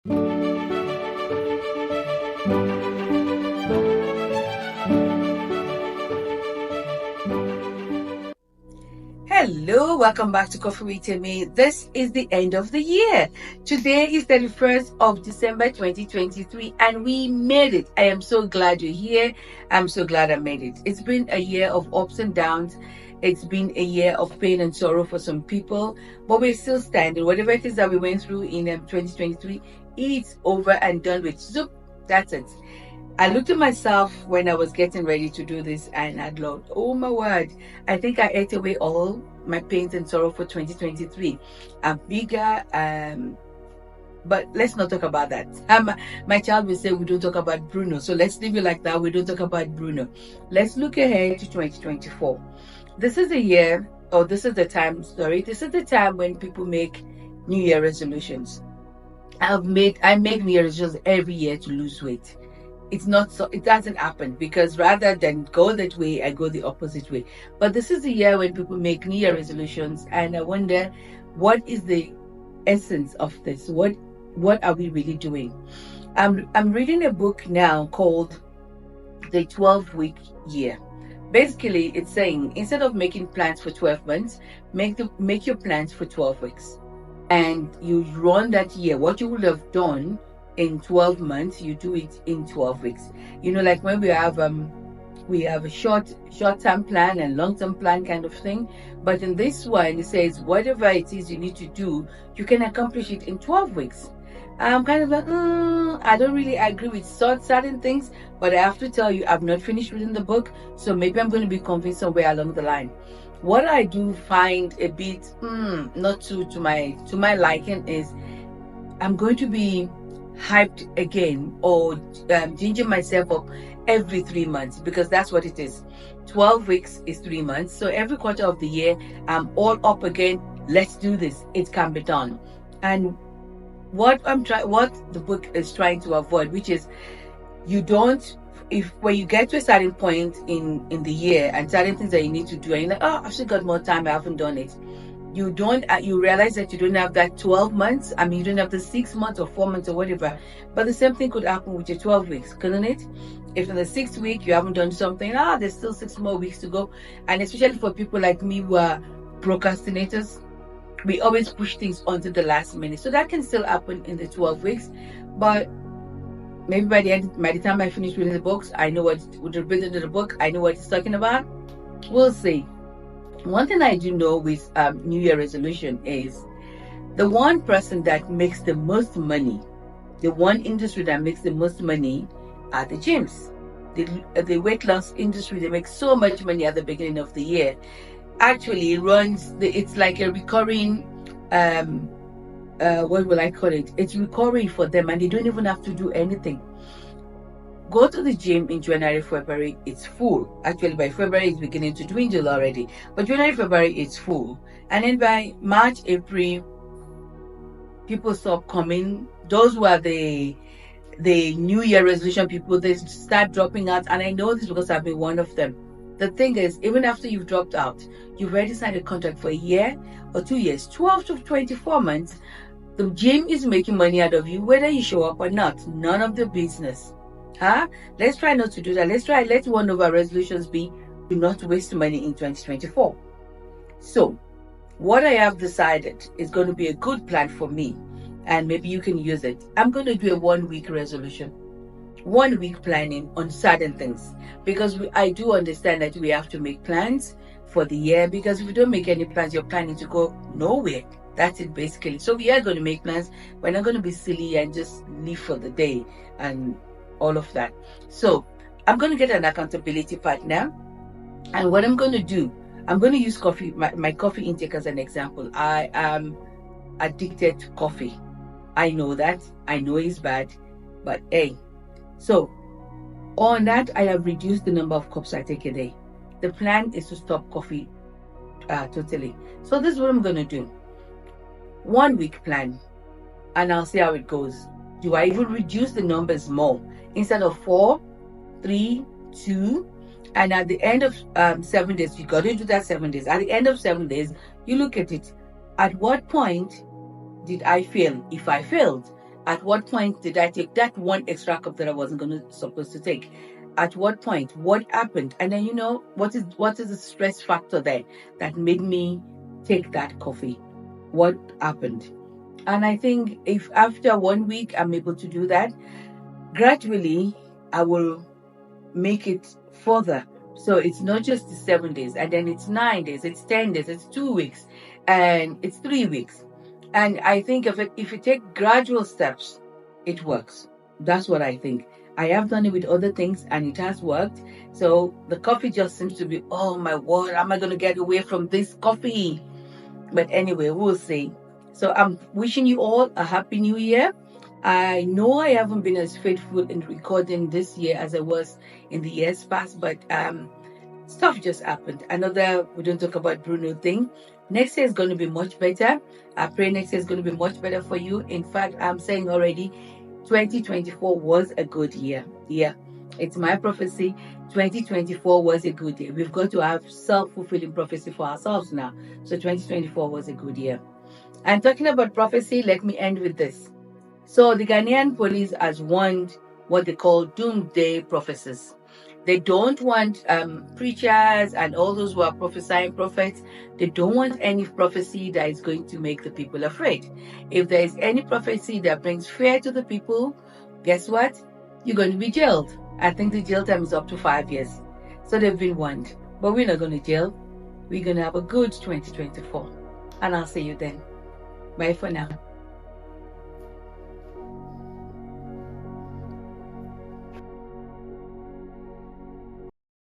Hello, welcome back to Coffee with Me. This is the end of the year. Today is 31st of December 2023 and we made it. I am so glad you're here. I'm so glad I made it. It's been a year of ups and downs. It's been a year of pain and sorrow for some people, but we're still standing. Whatever it is that we went through in 2023, it's over and done with. So that's it. I looked at myself when I was getting ready to do this and I'd thought, oh my word, I think I ate away all my pains and sorrow for 2023. I'm bigger, but let's not talk about that. My child will say we don't talk about Bruno, so let's leave it like that. We don't talk about Bruno. Let's look ahead to 2024. This is the year, or this is the time, this is the time when people make New Year resolutions. I make New Year resolutions every year to lose weight. It's not so, it doesn't happen, because rather than go that way, I go the opposite way. But this is the year when people make New Year resolutions, and I wonder, what is the essence of this? What are we really doing? I'm reading a book now called The 12-Week Year. Basically, it's saying instead of making plans for 12 months, make your plans for 12 weeks, and you run that year. What you would have done in 12 months, you do it in 12 weeks. You know, like when we have a short-term plan and long-term plan kind of thing. But in this one, it says whatever it is you need to do, you can accomplish it in 12 weeks. I'm kind of like, I don't really agree with certain things, but I have to tell you, I've not finished reading the book, so maybe I'm going to be convinced somewhere along the line. What I do find a bit not to my liking is I'm going to be hyped again, or ginger myself up every 3 months, because that's what it is. 12 weeks is 3 months, so every quarter of the year I'm all up again. Let's do this, it can be done. And what the book is trying to avoid, which is when you get to a certain point in the year and certain things that you need to do, and you're like, oh, I've still got more time, I haven't done it. You realize that you don't have that 12 months. I mean, you don't have the 6 months or 4 months or whatever. But the same thing could happen with your 12 weeks, couldn't it? If in the 6th week you haven't done something, there's still 6 more weeks to go. And especially for people like me who are procrastinators, we always push things onto the last minute. So that can still happen in the 12 weeks. But maybe by the time I finish reading the books, I know what would have been into the book. I know what it's talking about. We'll see. One thing I do know with New Year resolution is the one person that makes the most money, the one industry that makes the most money are the gyms. The weight loss industry, they make so much money at the beginning of the year. Actually, it's like a recurring, what will I call it? It's recurring for them, and they don't even have to do anything. Go to the gym in January, February, it's full. Actually, by February, it's beginning to dwindle already. But January, February, it's full. And then by March, April, people stop coming. Those who are the New Year resolution people, they start dropping out. And I know this because I've been one of them. The thing is, even after you've dropped out, you've already signed a contract for a year or 2 years, 12 to 24 months. The gym is making money out of you, whether you show up or not. None of the business. Let's try not to do that. Let one of our resolutions be to not waste money in 2024. So, what I have decided is going to be a good plan for me, and maybe you can use it. I'm going to do a 1 week resolution. 1 week planning on certain things, because I do understand that we have to make plans for the year, because if you don't make any plans, you're planning to go nowhere. That's it basically. So we are going to make plans. We're not going to be silly and just live for the day and all of that. So I'm going to get an accountability partner, and what I'm going to do, I'm going to use coffee, my coffee intake as an example. I am addicted to coffee. I know that. I know it's bad, but hey. So on that, I have reduced the number of cups I take a day. The plan is to stop coffee totally. So this is what I'm going to do. 1 week plan, and I'll see how it goes. Do I even reduce the numbers more? Instead of 4, 3, 2, and at the end of 7 days, you got to do that 7 days. At the end of 7 days, you look at it. At what point did I fail? If I failed, At what point did I take that one extra cup that I wasn't supposed to take? At what point? What happened? And then what is the stress factor there that made me take that coffee? What happened? And I think if after 1 week I'm able to do that, gradually I will make it further. So it's not just the 7 days, and then it's 9 days, it's 10 days, it's 2 weeks, and it's 3 weeks. And I think if you take gradual steps, it works. That's what I think. I have done it with other things and it has worked. So the coffee just seems to be, oh my word, am I going to get away from this coffee? But anyway, we'll see. So I'm wishing you all a happy new year. I know I haven't been as faithful in recording this year as I was in the years past, but stuff just happened. Another, we don't talk about Bruno thing. Next year is going to be much better. I pray next year is going to be much better for you. In fact, I'm saying already, 2024 was a good year. Yeah, it's my prophecy. 2024 was a good year. We've got to have self-fulfilling prophecy for ourselves now. So 2024 was a good year. And talking about prophecy, let me end with this. So the Ghanaian police has warned what they call doomsday prophecies. They don't want preachers and all those who are prophesying prophets. They don't want any prophecy that is going to make the people afraid. If there is any prophecy that brings fear to the people, guess what? You're going to be jailed. I think the jail time is up to 5 years. So they've been warned. But we're not going to jail. We're going to have a good 2024. And I'll see you then. Bye for now.